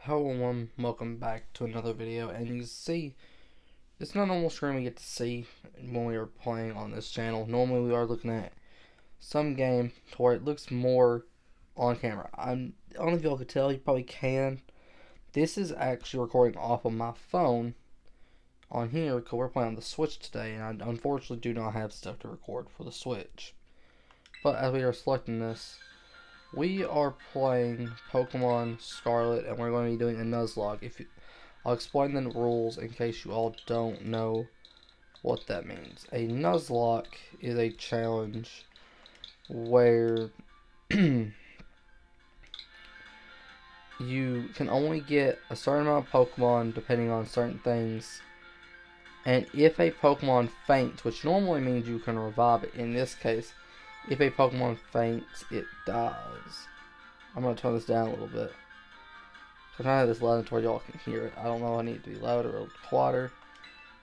Hello everyone, welcome back to another video, and you can see, it's not a normal screen we get to see when we are playing on this channel. Normally we are looking at some game to where it looks more on camera. I don't know if y'all could tell, you probably can. This is actually recording off of my phone on here because we're playing on the Switch today, and I unfortunately do not have stuff to record for the Switch. But as we are selecting this, we are playing Pokemon Scarlet, and we're going to be doing a NuzLocke. I'll explain the rules in case you all don't know what that means. A NuzLocke is a challenge where you can only get a certain amount of Pokemon depending on certain things. And if a Pokemon faints, which normally means you can revive it, in this case, if a Pokemon faints, it dies. I'm going to turn this down a little bit. So kind of this loud to where y'all can hear it. I don't know if I need it to be louder or quieter.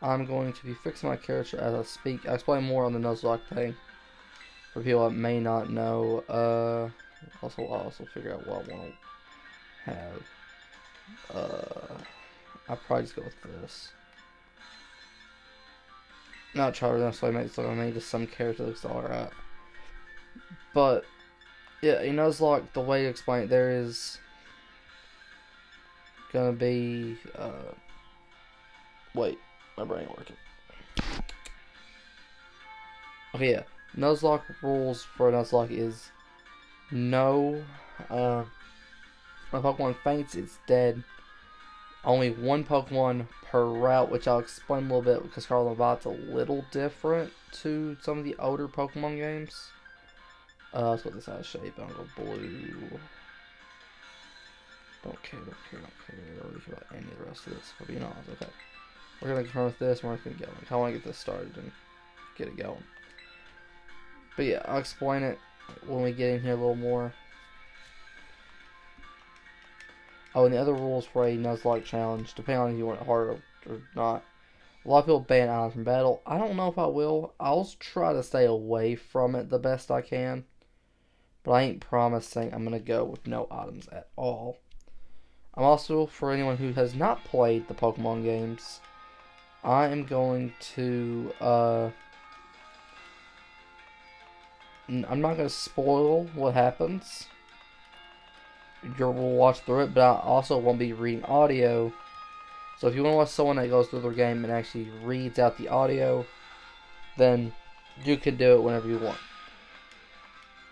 I'm going to be fixing my character as I speak. I'll explain more on the NuzLocke thing for people that may not know. I'll also figure out what I want to have. I'll probably just go with this. Not try to necessarily make it look like me, just some character looks alright. But yeah, a NuzLocke, the way to explain it, there is gonna be wait, my brain ain't working. Okay, yeah. NuzLocke rules for a NuzLocke is no when a Pokemon faints, it's dead. Only one Pokemon per route, which I'll explain a little bit because Scarlet Violet's a little different to some of the older Pokemon games. Let's put this out of shape. I'm gonna go blue. Don't care. I don't really care about any of the rest of this, for being honest. Okay. We're gonna confirm with this, and we're gonna get going. I wanna get this started and get it going. But yeah, I'll explain it when we get in here a little more. Oh, and the other rules for a NuzLocke challenge, depending on if you want it harder or not. A lot of people ban items from battle. I don't know if I will. I'll try to stay away from it the best I can. But I ain't promising I'm going to go with no items at all. I'm also, for anyone who has not played the Pokemon games, I am going to, I'm not going to spoil what happens. You'll watch through it, but I also won't be reading audio. So if you want to watch someone that goes through their game and actually reads out the audio, then you can do it whenever you want.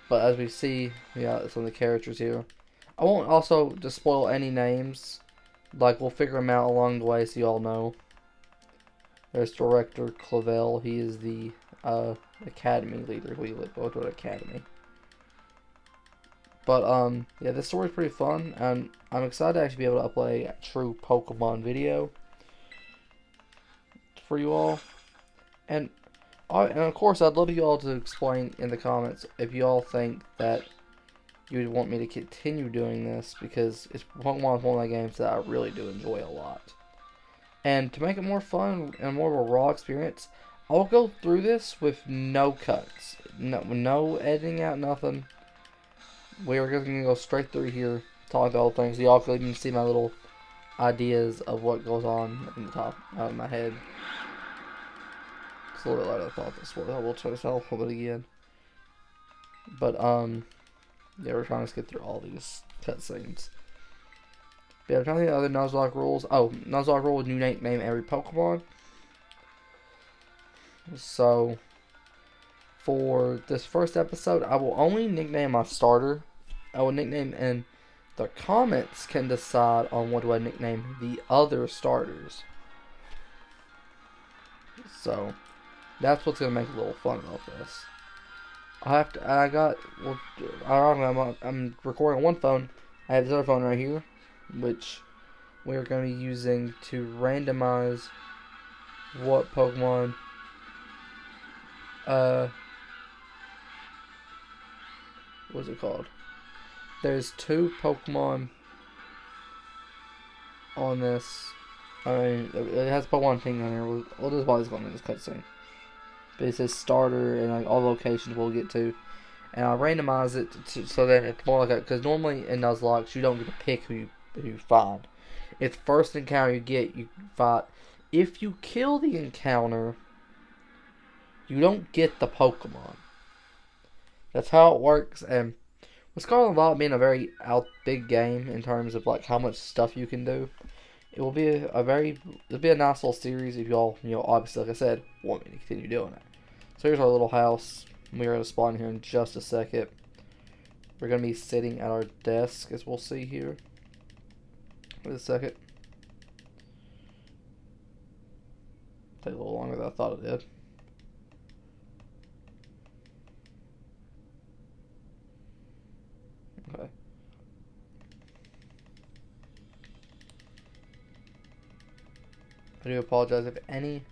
But as we see, we got some of the characters here. I won't also just spoil any names. Like, we'll figure them out along the way so you all know. There's Director Clavel. He is the academy leader. We go to an academy. But, yeah, this story's pretty fun. And I'm excited to actually be able to upload a true Pokemon video for you all. And of course, I'd love you all to explain in the comments if you all think that you would want me to continue doing this, because Pokemon is one of the games that I really do enjoy a lot. And to make it more fun and more of a raw experience, I'll go through this with no cuts, no editing out, nothing. We're going to go straight through here, talk the whole thing, so y'all can even see my little ideas of what goes on in the top of my head. It's a little bit lighter than I thought this was. I will try this out a little bit again. But, yeah, we're trying to skip through all these cutscenes. But yeah, I'm trying to think of other NuzLocke rules. Oh, NuzLocke rule is you nickname every Pokemon. So, for this first episode, I will only nickname my starter. I will nickname, and the comments can decide on what do I nickname the other starters. So, that's what's gonna make it a little fun about this. I'm recording on one phone. I have this other phone right here, which we are going to be using to randomize what Pokemon, what's it called? There's 2 Pokemon on this. I mean, it has Pokemon thing on here. We'll just watch this cutscene. But it says starter and like all locations we'll get to. And I'll randomize it so that it's more like a, because normally in NuzLocke you don't get to pick who you find. It's first encounter you get, you fight. If you kill the encounter, you don't get the Pokemon. That's how it works. And with Scarlet being a very big game in terms of like how much stuff you can do, it will be it'll be a nice little series if y'all, obviously, like I said, want me to continue doing it. So here's our little house. We're going to spawn here in just a second. We're going to be sitting at our desk, as we'll see here. Wait a second. Take a little longer than I thought it did. Okay. I do apologize if any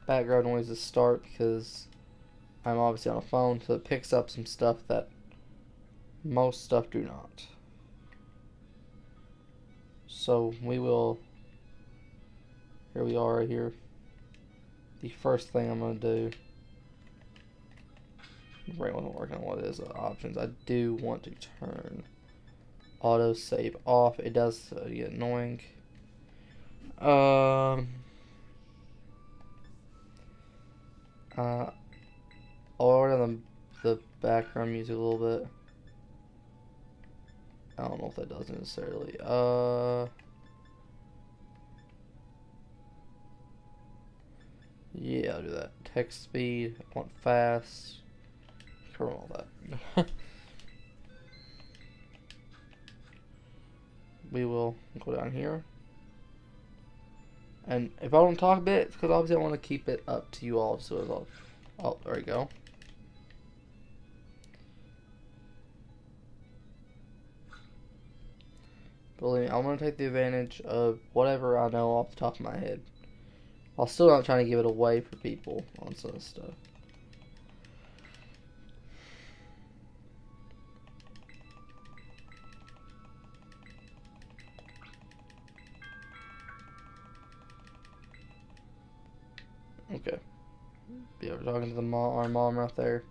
background noises start, because I'm obviously on a phone, so it picks up some stuff that most stuff do not. So we will, here we are right here. The first thing I'm going to do, my brain wasn't working on what it is, options. I do want to turn auto save off. It does get annoying. I'll lower the background music a little bit. I don't know if that does necessarily. Yeah, I'll do that. Text speed, I want fast. Turn all that. We will go down here. And if I don't talk a bit, it's because obviously I want to keep it up to you all. So oh, there we go. Believe me, I'm going to take the advantage of whatever I know off the top of my head. I'll still not trying to give it away for people on some stuff. Okay. Yeah, we're talking to our mom right there.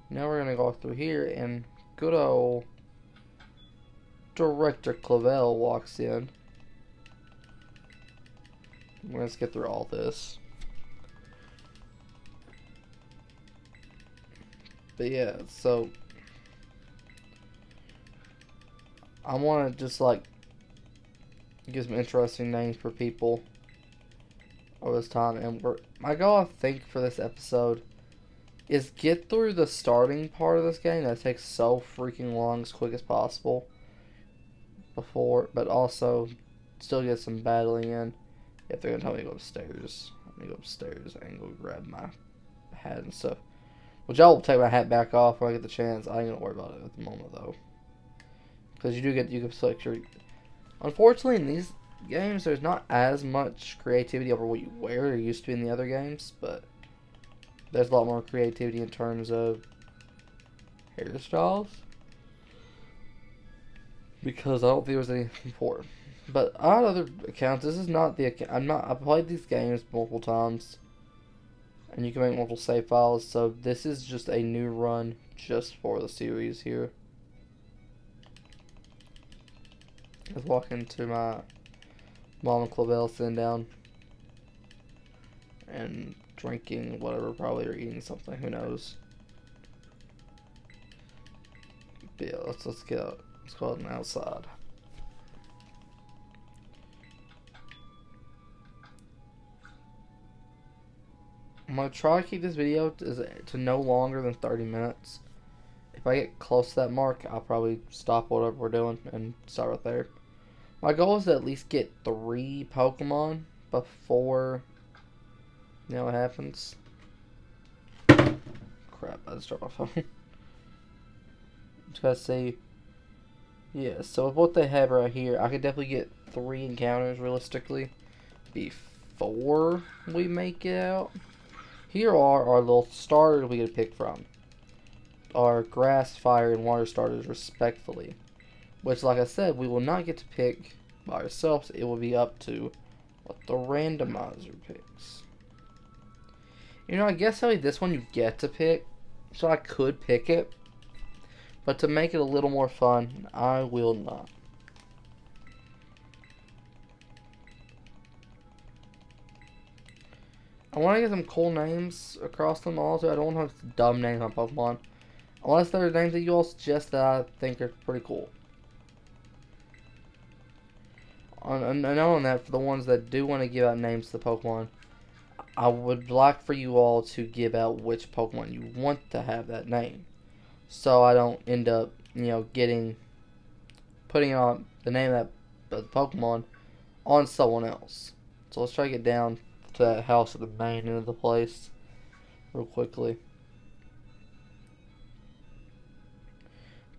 Now we're going to go through here, and good old Director Clavel walks in. We're going to get through all this. But yeah, so I want to just like give some interesting names for people over this time. And my goal, I think, for this episode is get through the starting part of this game that takes so freaking long as quick as possible but also still get some battling in. If they're gonna tell me to go upstairs, let me go upstairs and go grab my hat and stuff. Which I will take my hat back off when I get the chance. I ain't gonna worry about it at the moment though, because you can select your. Unfortunately, in these games, there's not as much creativity over what you wear. There used to be in the other games, but there's a lot more creativity in terms of hairstyles. Because I don't think there's anything before. But on other accounts, this is not the account. I've played these games multiple times, and you can make multiple save files. So this is just a new run just for the series here. I was walking to my mom and Clavel, sitting down and drinking whatever, probably, or eating something. Who knows? But yeah, let's get out. Let's go out and outside. I'm going to try to keep this video to no longer than 30 minutes. If I get close to that mark, I'll probably stop whatever we're doing and start right there. My goal is to at least get 3 Pokemon before what happens. Crap, I just dropped my phone. Just gotta see. Yeah, so with what they have right here, I could definitely get 3 encounters realistically before we make it out. Here are our little starters we get to pick from. Our grass, fire, and water starters respectfully. Which, like I said, we will not get to pick by ourselves. It will be up to what the randomizer picks. I guess this one you get to pick. So I could pick it. But to make it a little more fun, I will not. I want to get some cool names across them also. I don't want to have dumb names on Pokemon. Unless there are names that you all suggest that I think are pretty cool. And on that, for the ones that do want to give out names to the Pokemon, I would like for you all to give out which Pokemon you want to have that name. So I don't end up, putting on the name of the Pokemon on someone else. So let's try to get down to that house at the main end of the place real quickly.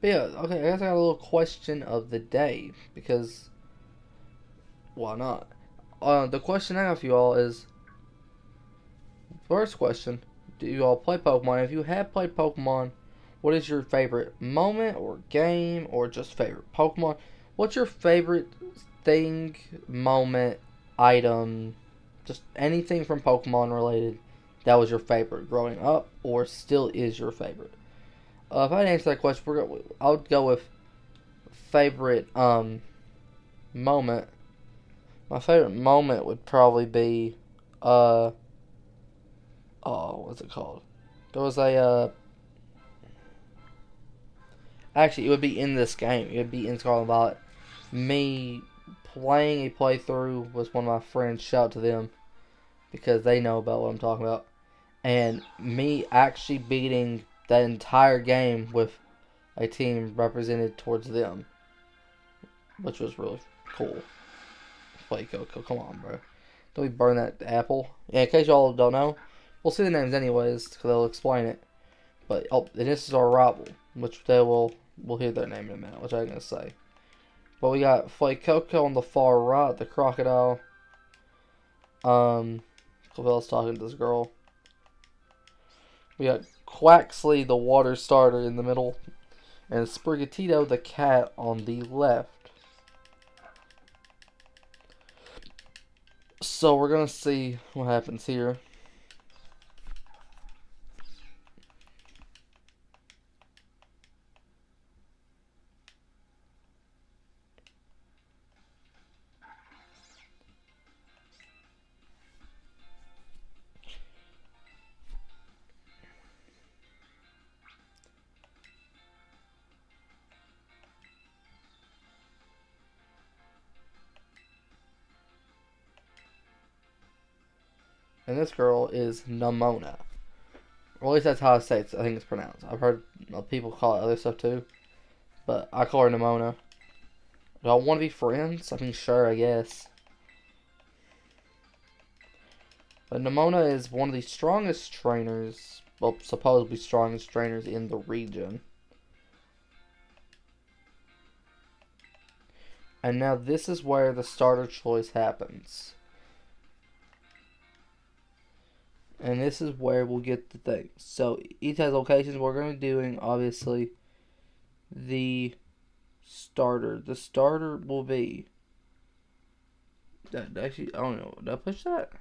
But yeah, okay, I guess I got a little question of the day, because why not? The question I have for you all is, first question, do you all play Pokemon? If you have played Pokemon, what is your favorite moment or game or just favorite Pokemon? What's your favorite thing, moment, item, just anything from Pokemon related that was your favorite growing up or still is your favorite? If I had to answer that question, I would go with favorite moment. My favorite moment would probably be what's it called? There was actually, it would be in this game. It would be in Scarlet Violet. Me playing a playthrough with one of my friends. Shout out to them, because they know about what I'm talking about. And me actually beating that entire game with a team represented towards them, which was really cool. Play Coco, come on, bro. Don't we burn that apple? Yeah, in case y'all don't know, we'll see the names anyways, because they'll explain it. But, and this is our rival, which we'll hear their name in a minute, which I'm going to say. But we got Coco on the far right, the crocodile. Clavel's talking to this girl. We got Quaxley, the water starter, in the middle. And Sprigatito, the cat, on the left. So we're going to see what happens here. And this girl is Nimona. Or at least that's how I say it. I think it's pronounced. I've heard people call it other stuff too. But I call her Nimona. Do I want to be friends? I mean, sure, I guess. But Nimona is one of the strongest trainers. Well, supposedly strongest trainers in the region. And now this is where the starter choice happens. And this is where we'll get the thing. So each has locations. We're going to be doing, obviously, the starter. The starter will be... Actually, I don't know. Did I push that?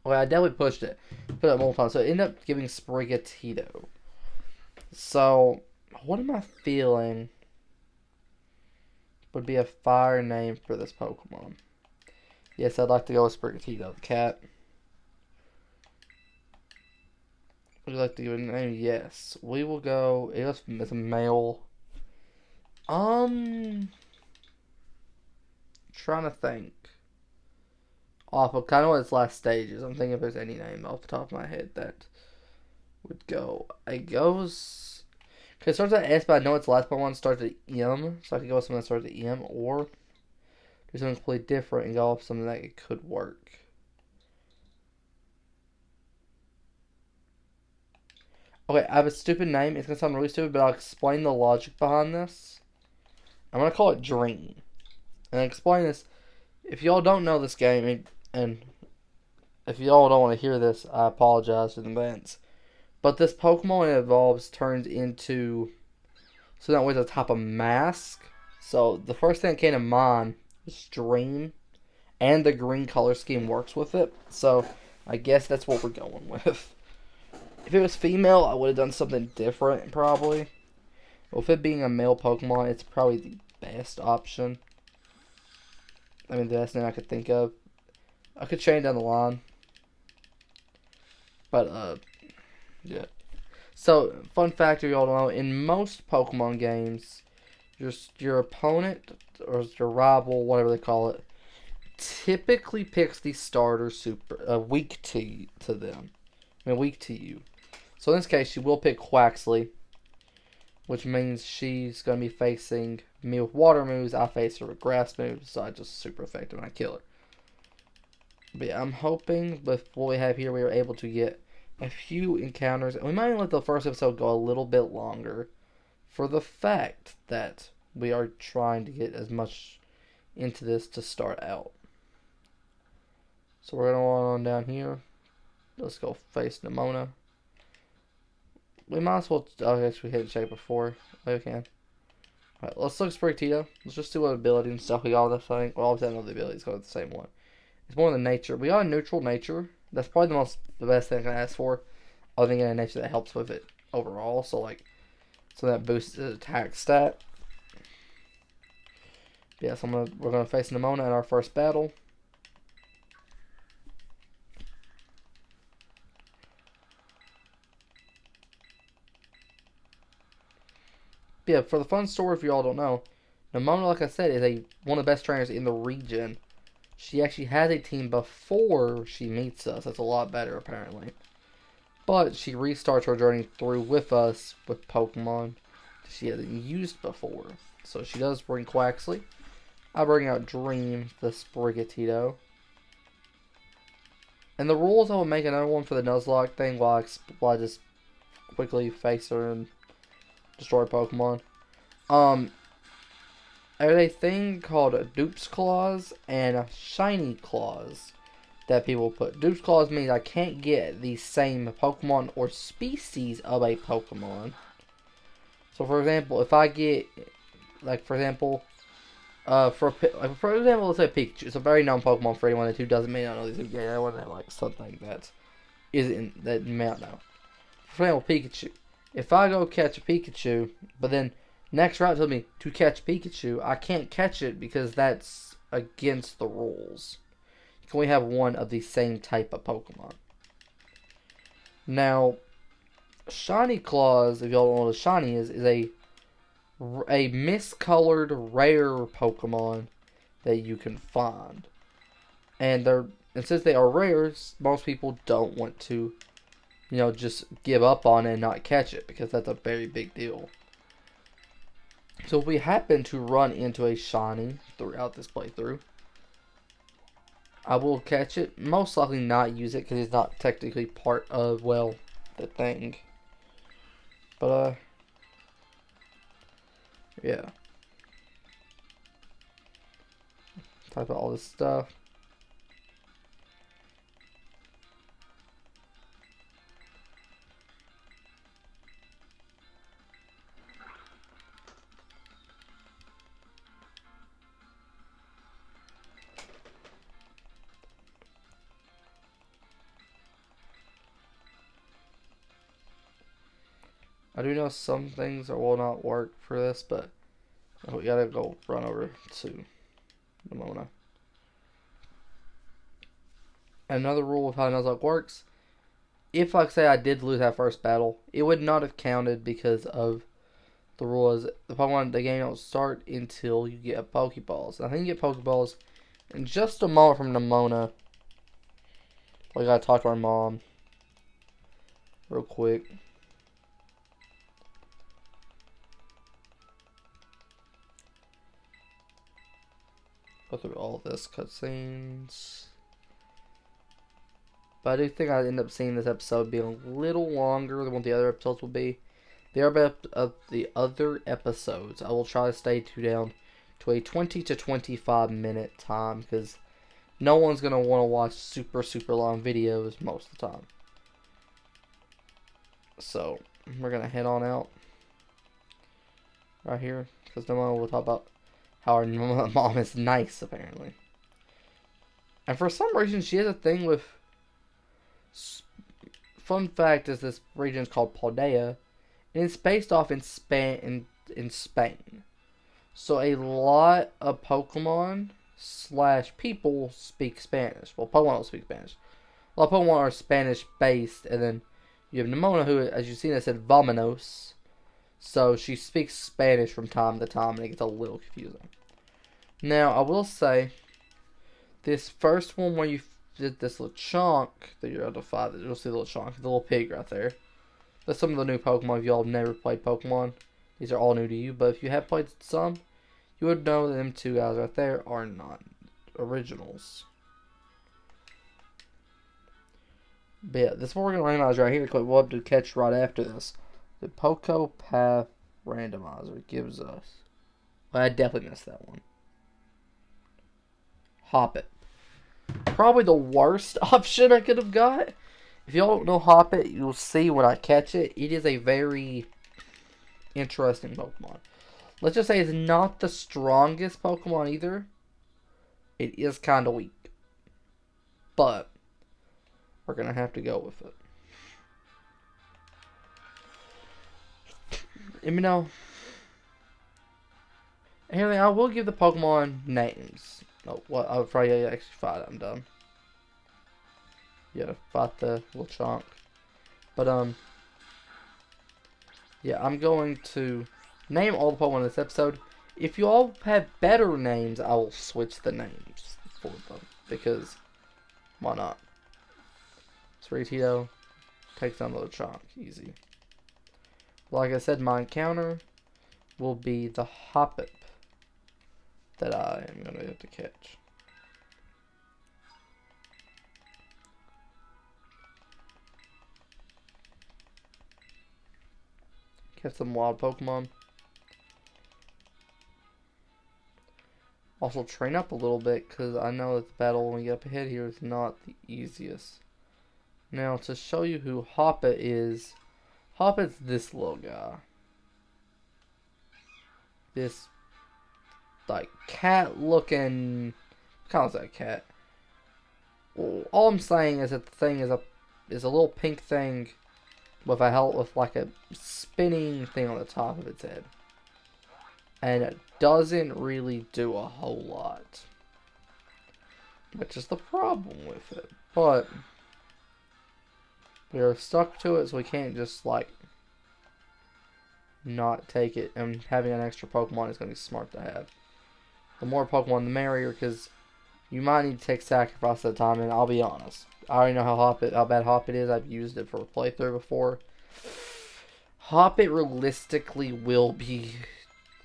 Well, I definitely pushed it. Put it multiple times. So it ended up giving Sprigatito. So, what am I feeling would be a fire name for this Pokemon? Yes, I'd like to go with Sprigatito, the cat. Would you like to give it a name? Yes. We will go... It's a male. Trying to think. Off of kind of what its last stages. I'm thinking if there's any name off the top of my head that would go. It goes... Okay, it starts at S, but I know its last one starts at M. So I could go with something that starts at M, or do something completely different and go off something that it could work. Okay, I have a stupid name. It's going to sound really stupid, but I'll explain the logic behind this. I'm going to call it Dream. And I'll explain this. If y'all don't know this game, and if y'all don't want to hear this, I apologize in advance. But this Pokemon, when it evolves, turns into something that wears a type of mask. So the first thing that came to mind was Dream. And the green color scheme works with it. So I guess that's what we're going with. If it was female, I would have done something different, probably. Well, with it being a male Pokemon, it's probably the best option. I mean, the best name I could think of. I could change down the line. But, yeah. So, fun fact you all know, in most Pokemon games, your opponent, or your rival, whatever they call it, typically picks the starter weak to them. I mean, weak to you. So in this case, she will pick Quaxley, which means she's going to be facing me with water moves. I face her with grass moves, so I just super effective and I kill her. But yeah, I'm hoping with what we have here, we are able to get a few encounters. We might let the first episode go a little bit longer for the fact that we are trying to get as much into this to start out. So we're going to go on down here. Let's go face Nimona. We might as well. Oh, I guess we hit check before. We can. Alright, let's look for Tito. Let's just see what ability and stuff we got this thing. Well, obviously, I know the abilities go with the same one. It's more than nature. We got a neutral nature. That's probably the best thing I can ask for. Other than getting a nature that helps with it overall. So that boosts the attack stat. Yeah, so we're gonna face Nimona in our first battle. Yeah, for the fun story, if you all don't know, Nimona, like I said, is one of the best trainers in the region. She actually has a team before she meets us. That's a lot better, apparently. But she restarts her journey through with us with Pokemon she hasn't used before. So she does bring Quaxley. I bring out Dream, the Sprigatito. And the rules, I will make another one for the NuzLocke thing while I just quickly face her and destroy Pokemon. There's a thing called a Dupe's Claws and a Shiny Claws that people put. Dupe's Claws means I can't get the same Pokemon or species of a Pokemon. So, for example, if I get, for example, let's say Pikachu. It's a very known Pokemon for anyone who doesn't may not know these. Yeah, I want to have something that you may not know. For example, Pikachu. If I go catch a Pikachu, but then next route tells me to catch Pikachu, I can't catch it because that's against the rules. You can only have one of the same type of Pokemon. Now, Shiny Claws, if y'all don't know what a Shiny is a miscolored rare Pokemon that you can find. And since they are rares, most people don't want to just give up on it and not catch it, because that's a very big deal. So if we happen to run into a shiny throughout this playthrough, I will catch it. Most likely not use it because it's not technically part of, the thing. But, yeah. Talk about all this stuff. I do know some things will not work for this, but we gotta go run over to Nimona. Another rule of how NuzLocke works: if, say, I did lose that first battle, it would not have counted because of the rule is the game don't start until you get Pokeballs. I think you get Pokeballs in just a moment from Nimona. We gotta talk to our mom real quick. Go through all this cutscenes. But I do think I end up seeing this episode being a little longer than what the other episodes will be. The other episodes, I will try to stay down to a 20 to 25 minute time, because no one's going to want to watch super, super long videos most of the time. So, we're going to head on out right here, because no one will talk about how our mom is nice, apparently. And for some reason, she has a thing with... Fun fact is this region is called Paldea, and it's based off in Spain. So a lot of Pokemon slash people speak Spanish. Well, Pokemon don't speak Spanish. A lot of Pokemon are Spanish based, and then you have Nimona, who, as you've seen, I said Vamonos. So she speaks Spanish from time to time, and it gets a little confusing. Now, I will say, this first one where you did this little chunk that you're able to fight, you'll see the little chunk, the little pig right there. That's some of the new Pokemon if y'all have never played Pokemon. These are all new to you, but if you have played some, you would know that them two guys right there are not originals. But yeah, this is what we're going to randomize right here. We'll have to catch right after this. The Poco Path Randomizer gives us... Well, I definitely missed that one. Hoppit. Probably the worst option I could have got. If y'all don't know Hoppit, you'll see when I catch it. It is a very interesting Pokemon. Let's just say it's not the strongest Pokemon either. It is kind of weak. But we're going to have to go with it. And you know, anyway, I will give the Pokemon names. Oh, what? I'll probably actually fight it. I'm done. Yeah, fight the little chunk. But, yeah, I'm going to name all the Pokemon in this episode. If you all have better names, I will switch the names for them. Because, why not? Tito takes down the little chunk. Easy. Like I said, my encounter will be the Hoppip that I am going to have to catch. Catch some wild Pokemon. Also train up a little bit because I know that the battle when we get up ahead here is not the easiest. Now to show you who Hoppip is, Hoppip's this little guy. This like cat looking, kind of like a cat. Well, all I'm saying is that the thing is a little pink thing with like a spinning thing on the top of its head, and it doesn't really do a whole lot, which is the problem with it. But we are stuck to it, so we can't just like not take it. And having an extra Pokemon is going to be smart to have. The more Pokemon, the merrier, because you might need to take sacrifice at the time. And I'll be honest, I already know how bad Hoppip is. I've used it for a playthrough before. Hoppip realistically will be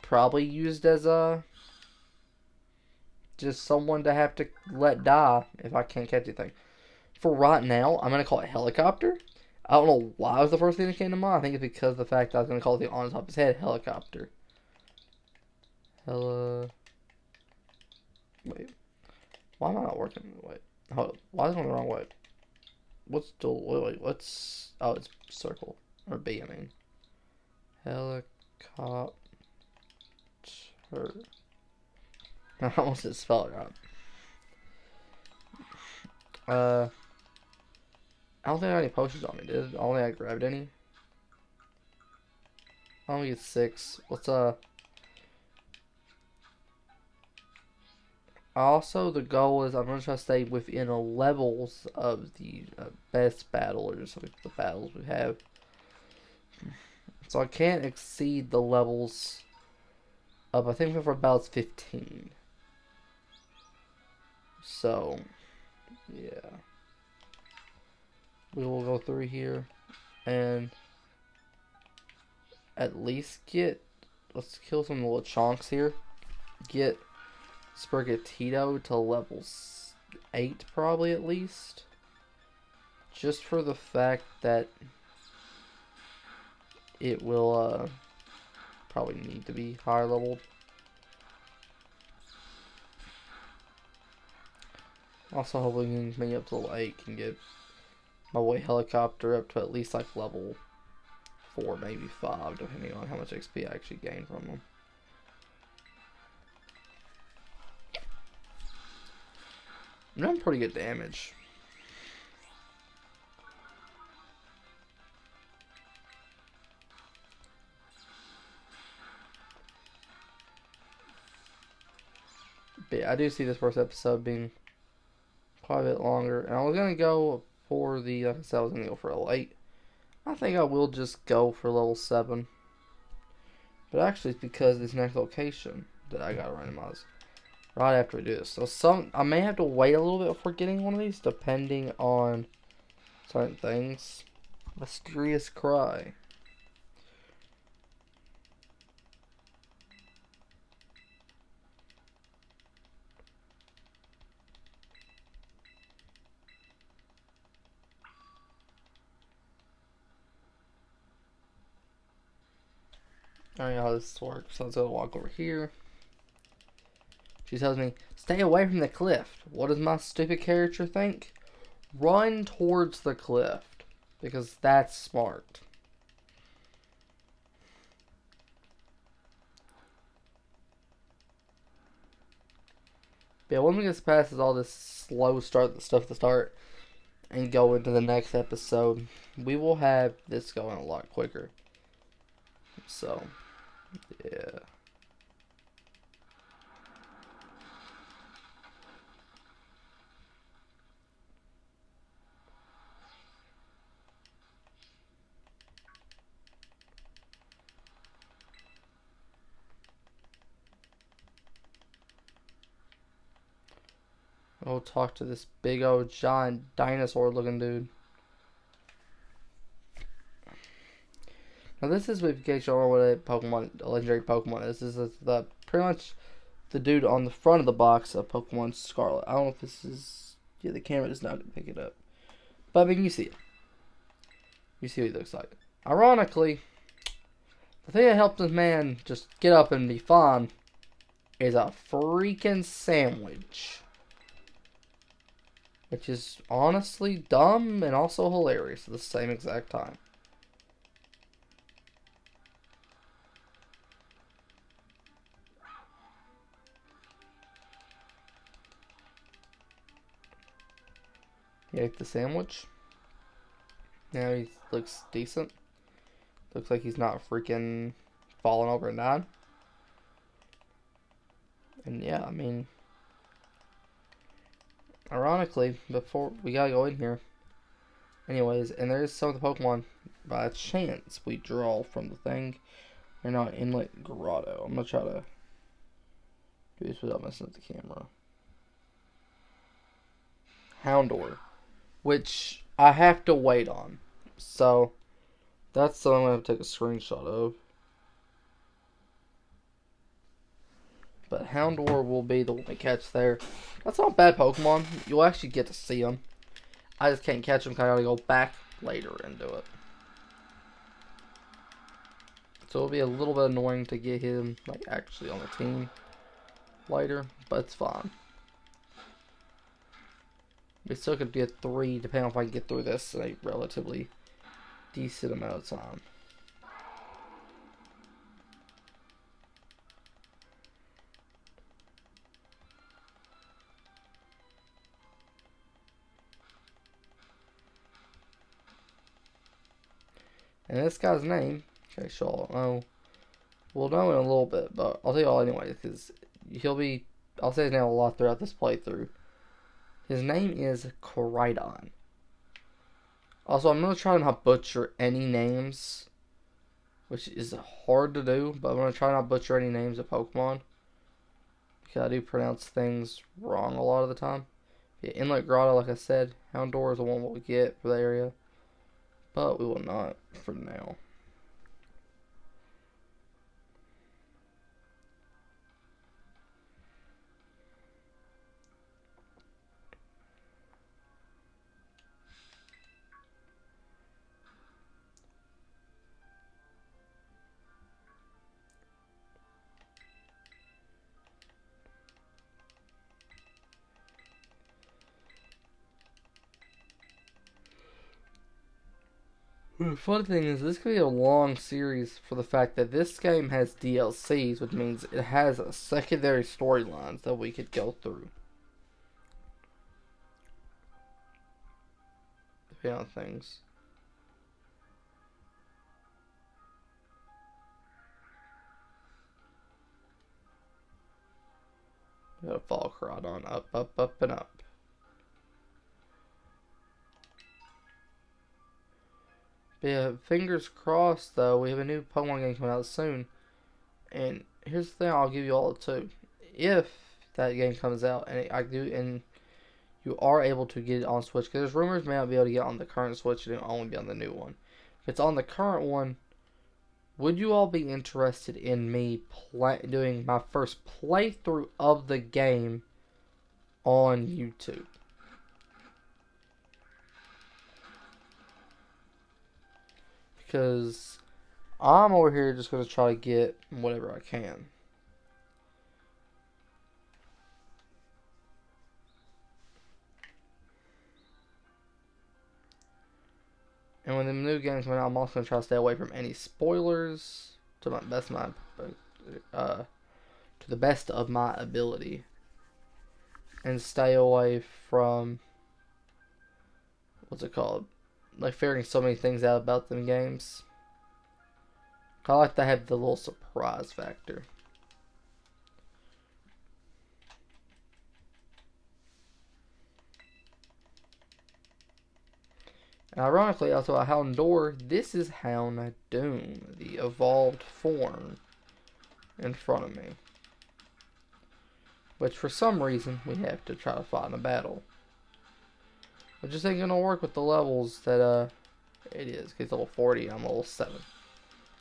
probably used as just someone to have to let die if I can't catch anything. For right now, I'm going to call it Helicopter. I don't know why it was the first thing that came to mind. I think it's because of the fact that I was going to call it on top of his head, Helicopter. Wait. Why am I not working? Wait. Hold on. Why is it going the wrong way? What's... Oh, it's circle. Or B, I mean. Helicopter. I almost did spell it right. I don't think I have any potions on me, did I? I don't think I grabbed any. I only get 6. Let's, also, the goal is I'm going to try to stay within the levels of the best battlers, like the battles we have. So I can't exceed the levels of, I think for battles 15. So, yeah. We will go through here and at least let's kill some little chonks here. Get Sprigatito to level 8 probably at least. Just for the fact that it will probably need to be higher leveled. Also hopefully we can make it up to level 8 and get my way Helicopter up to at least like level 4, maybe 5, depending on how much XP I actually gain from them. I'm doing pretty good damage. But yeah, I do see this first episode being quite a bit longer. And I was going to go for the, like I said, I was going to go for a late. I think I will just go for level 7. But actually, it's because this next location that I got to randomize right after we do this. So I may have to wait a little bit before getting one of these, depending on certain things. Mysterious cry. I don't know how this works. So let's go walk over here. She tells me, stay away from the cliff. What does my stupid character think? Run towards the cliff. Because that's smart. But yeah, once we get past all this slow stuff at the start and go into the next episode, we will have this going a lot quicker. So, yeah. I'll talk to this big old giant dinosaur looking dude. Now this is, in case you don't know what a legendary Pokemon is. This is the pretty much the dude on the front of the box of Pokemon Scarlet. I don't know if this is, yeah, the camera does not pick it up, but I mean, you see it. You see what he looks like. Ironically, the thing that helped this man just get up and be fine is a freaking sandwich. Which is honestly dumb and also hilarious at the same exact time. You ate the sandwich. Now he looks decent. Looks like he's not freaking falling over and dying. And yeah, I mean, ironically, before we gotta go in here. Anyways, and there's some of the Pokemon by chance we draw from the thing. They're not Inlet Grotto. I'm gonna try to do this without messing up the camera. Houndour, which I have to wait on. So that's something I'm gonna take a screenshot of. But Houndour will be the one we catch there. That's not a bad Pokemon. You'll actually get to see them. I just can't catch them because I gotta go back later and do it. So it'll be a little bit annoying to get him like actually on the team later, but it's fine. We still could get 3 depending on if I can get through this in a relatively decent amount of time. And this guy's name, in case y'all don't know, we'll know in a little bit, but I'll tell you all anyway, because I'll say his name a lot throughout this playthrough. His name is Koraidon. Also, I'm going to try to not butcher any names, which is hard to do, but I'm going to try not butcher any names of Pokemon, because I do pronounce things wrong a lot of the time. Yeah, Inlet Grotto, like I said, Houndour is the one we'll get for the area, but we will not for now. The funny thing is, this could be a long series for the fact that this game has DLCs, which means it has secondary storylines that we could go through. Depending on things. We gotta follow Crawdon up, up, up, and up. But yeah, fingers crossed though, we have a new Pokemon game coming out soon. And here's the thing I'll give you all too. If that game comes out and you are able to get it on Switch, because there's rumors may not be able to get it on the current Switch and it'll only be on the new one. If it's on the current one, would you all be interested in me doing my first playthrough of the game on YouTube? Because I'm over here just going to try to get whatever I can. And when the new game's coming out, I'm also going to try to stay away from any spoilers to the best of my ability. And stay away from, what's it called? Like figuring so many things out about them games. I like to have the little surprise factor. And ironically, also a Houndour, this is Houndoom, the evolved form in front of me. Which for some reason we have to try to fight in a battle. Which just ain't gonna work with the levels that it is. It's level 40, I'm level 7.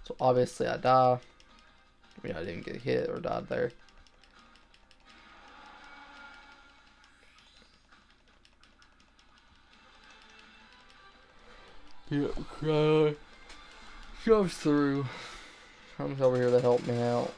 So obviously I die. I mean, I didn't get hit or died there. Yep, shoves through. Comes over here to help me out.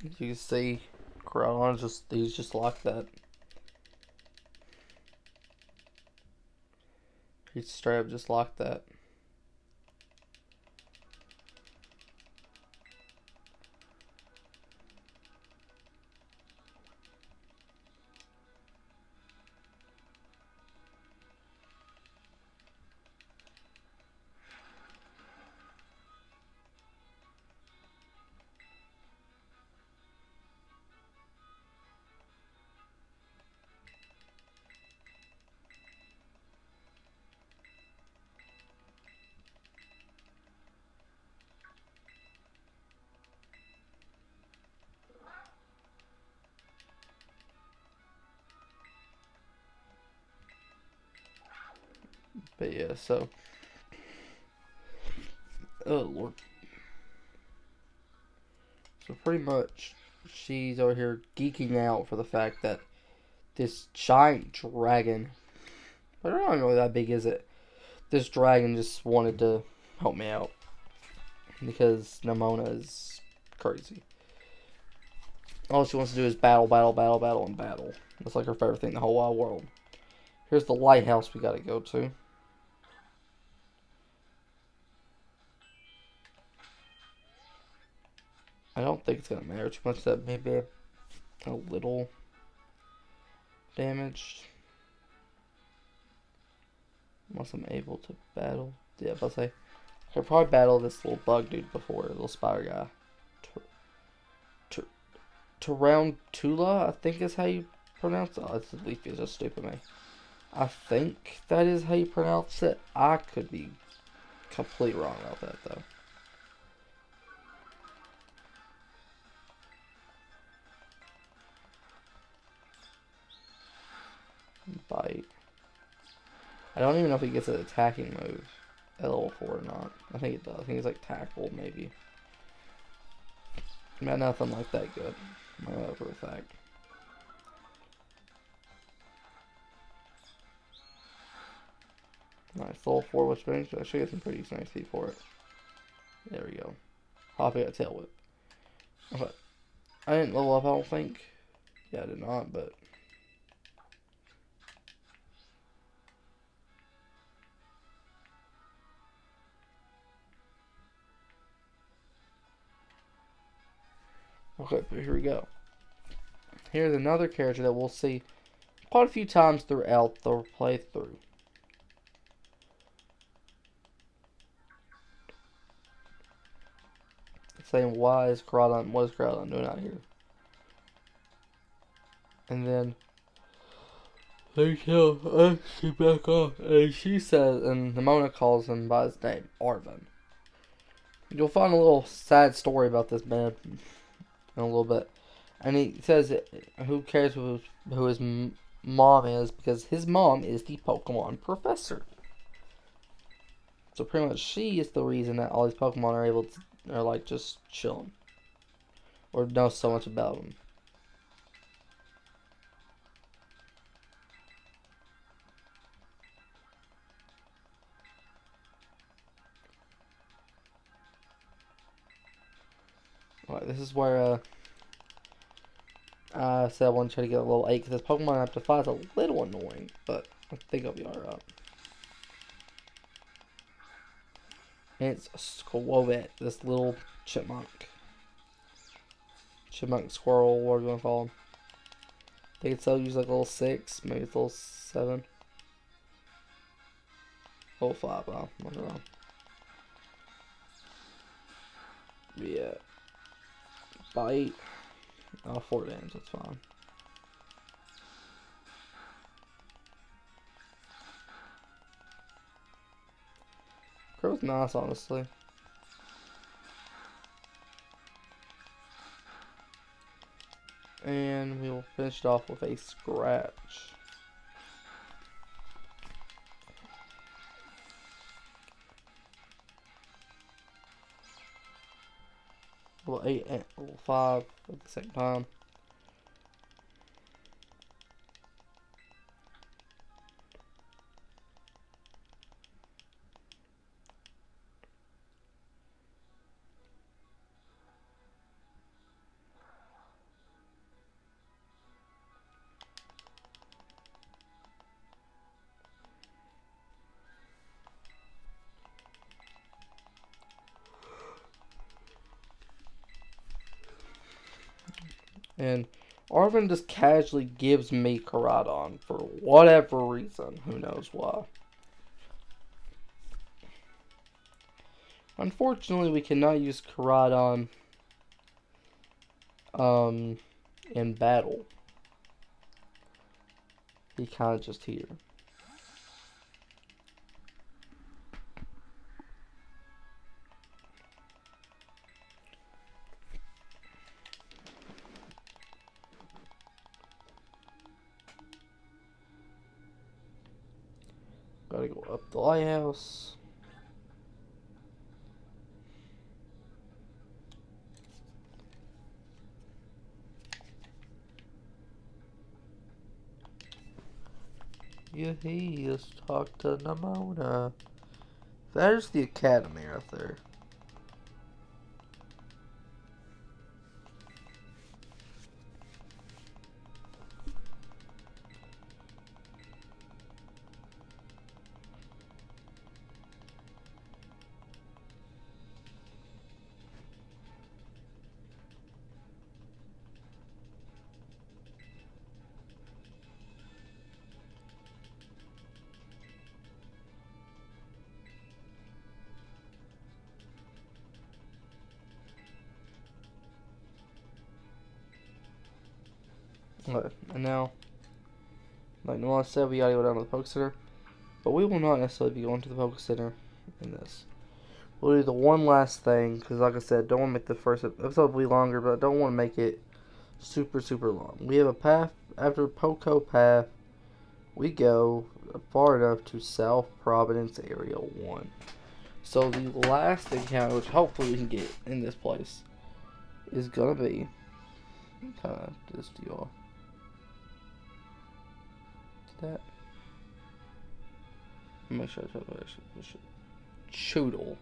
As you can see, Corralon's he's just like that. He's straight up just like that. But yeah, so. Oh, Lord. So pretty much, she's over here geeking out for the fact that this giant dragon, but I don't know that big is it. This dragon just wanted to help me out because Nemona is crazy. All she wants to do is battle, battle, battle, battle, and battle. That's like her favorite thing in the whole wide world. Here's the lighthouse we gotta go to. I don't think it's gonna matter too much that maybe a little damaged. Unless I'm able to battle. Yeah, I'll say. I could probably battle this little bug dude before, little spider guy. Tarantula, I think is how you pronounce it. Oh, it's the leaf is just stupid me. I think that is how you pronounce it. I could be completely wrong about that though. Bite. I don't even know if he gets an attacking move at level 4 or not. I think it does. I think it's like tackle maybe. Man, nothing like that good. I know that for a fact. Nice little forward spin. I should get some pretty nice speed for it. There we go. Hopping at tail whip. Okay. I didn't level up, I don't think. Yeah, I did not, but. Okay, but here we go. Here's another character that we'll see quite a few times throughout the playthrough. Saying, what is Scarlet doing out here? And then they tell us to back off, and she says, and Nimona calls him by his name, Arvin. You'll find a little sad story about this man in a little bit. And he says, who cares who his mom is, because his mom is the Pokemon professor. So pretty much she is the reason that all these Pokemon are able to, are like just chilling. Or know so much about them. Alright, this is where I said I want to try to get a level 8 because this Pokemon up to 5 is a little annoying, but I think I'll be alright. And it's Scarlet, this little chipmunk. Chipmunk, squirrel, whatever you want to call him. I think it's use like level 6, maybe it's level 7. Level 5, I'm not wrong. Yeah. Bite. Oh, 4 damage, that's fine. Crow's nice, honestly. And we will finish it off with a scratch. Level 8 and level 5 at the same time. And Arvin just casually gives me Caradon for whatever reason. Who knows why. Unfortunately, we cannot use Caradon in battle. He kind of just here. Gotta go up the lighthouse. Let's talk to Nimona. There's the academy right there. Okay, and now, like Noah said, we gotta go down to the Poke Center. But we will not necessarily be going to the Poke Center in this. We'll do the one last thing, because like I said, don't want to make the first episode be longer, but I don't want to make it super, super long. We have a path, after Poco Path, we go far enough to South Providence Area 1. So the last encounter, which hopefully we can get in this place, is gonna be, kind of just y'all. That. Make sure I push it. Choodle.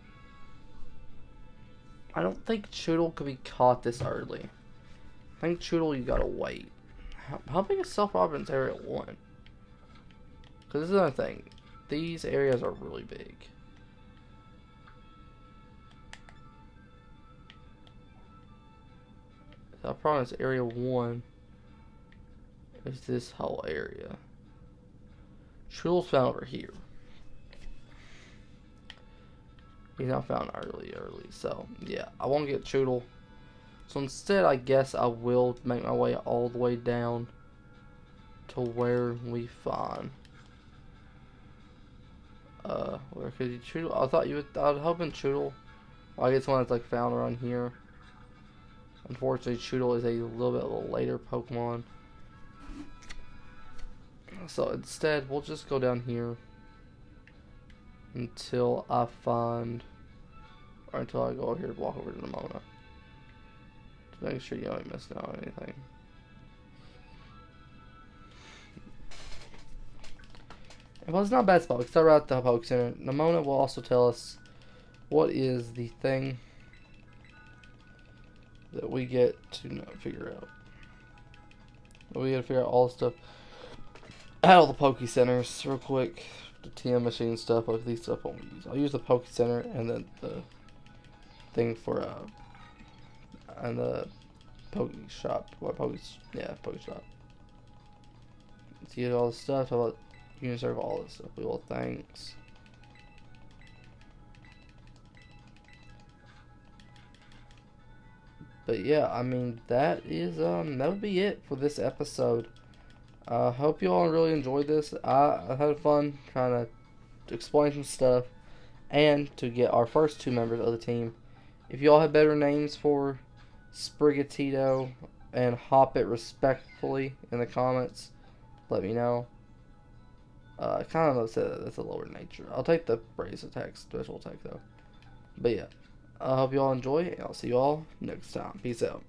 I don't think Choodle could be caught this early. I think Choodle, you gotta wait. How big is South Province Area 1? Because this is another thing. These areas are really big. South Province Area 1 is this whole area. Choodle's found over here. He's not found early. So, yeah, I won't get Choodle. So instead, I guess I will make my way all the way down to where we find. Where could you Choodle? I thought you would. I was hoping Choodle. Well, I guess one that's like found around here. Unfortunately, Choodle is a little later Pokemon. So instead, we'll just go down here until I find, or until I go over here to walk over to Nimona. To make sure you don't miss out on anything. Well, it's not a bad spot. We start out at the Poke Center. Nimona will also tell us what is the thing that we get to figure out. We gotta figure out all the stuff out of the Poke Centers real quick. The TM machine stuff, like these stuff I won't use. I'll use the Poke Center and then the thing for and the Poke Shop. Poke Shop. To get all the stuff. How about you can serve all this stuff? We will thanks. But yeah, I mean that would be it for this episode. Hope you all really enjoyed this. I had fun trying to explain some stuff and to get our first two members of the team. If you all have better names for Sprigatito and Hoppit respectfully in the comments, let me know. I kind of upset that that's a lower nature. I'll take the Brace attack, special attack though. But yeah, I hope you all enjoy, and I'll see you all next time. Peace out.